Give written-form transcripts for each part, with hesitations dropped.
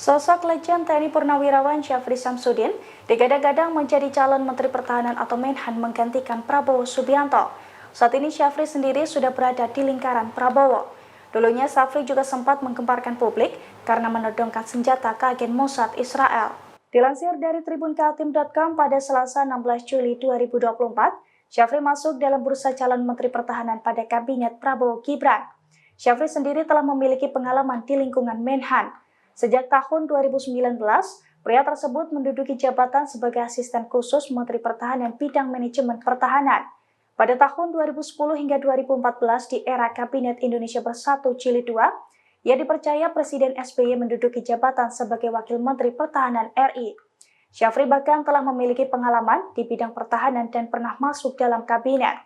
Sosok legend TNI Purnawirawan Syafri Samsudin digadang-gadang menjadi calon Menteri Pertahanan atau Menhan menggantikan Prabowo Subianto. Saat ini Syafri sendiri sudah berada di lingkaran Prabowo. Dulunya Syafri juga sempat menggemparkan publik karena menodongkan senjata ke agen Mossad Israel. Dilansir dari tribunkaltim.com pada Selasa 16 Juli 2024, Syafri masuk dalam bursa calon Menteri Pertahanan pada Kabinet Prabowo Gibran. Syafri sendiri telah memiliki pengalaman di lingkungan Menhan. Sejak tahun 2019, pria tersebut menduduki jabatan sebagai asisten khusus Menteri Pertahanan bidang manajemen pertahanan. Pada tahun 2010 hingga 2014 di era Kabinet Indonesia Bersatu Jilid 2, ia dipercaya Presiden SBY menduduki jabatan sebagai Wakil Menteri Pertahanan RI. Syafri bahkan telah memiliki pengalaman di bidang pertahanan dan pernah masuk dalam kabinet.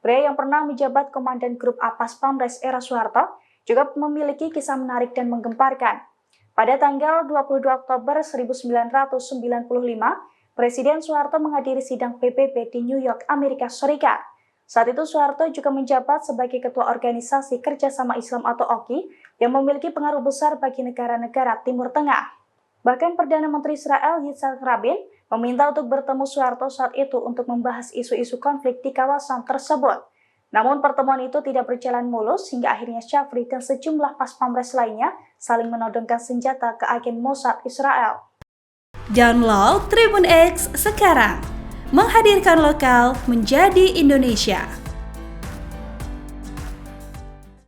Pria yang pernah menjabat Komandan Grup Apas Pamres era Soeharto juga memiliki kisah menarik dan menggemparkan. Pada tanggal 22 Oktober 1995, Presiden Soeharto menghadiri sidang PBB di New York, Amerika Serikat. Saat itu Soeharto juga menjabat sebagai Ketua Organisasi Kerjasama Islam atau OKI yang memiliki pengaruh besar bagi negara-negara Timur Tengah. Bahkan Perdana Menteri Israel Yitzhak Rabin meminta untuk bertemu Soeharto saat itu untuk membahas isu-isu konflik di kawasan tersebut. Namun pertemuan itu tidak berjalan mulus hingga akhirnya Syafri dan sejumlah pas pamres lainnya saling menodongkan senjata ke agen Mossad Israel. Download Tribun X sekarang, menghadirkan lokal menjadi Indonesia.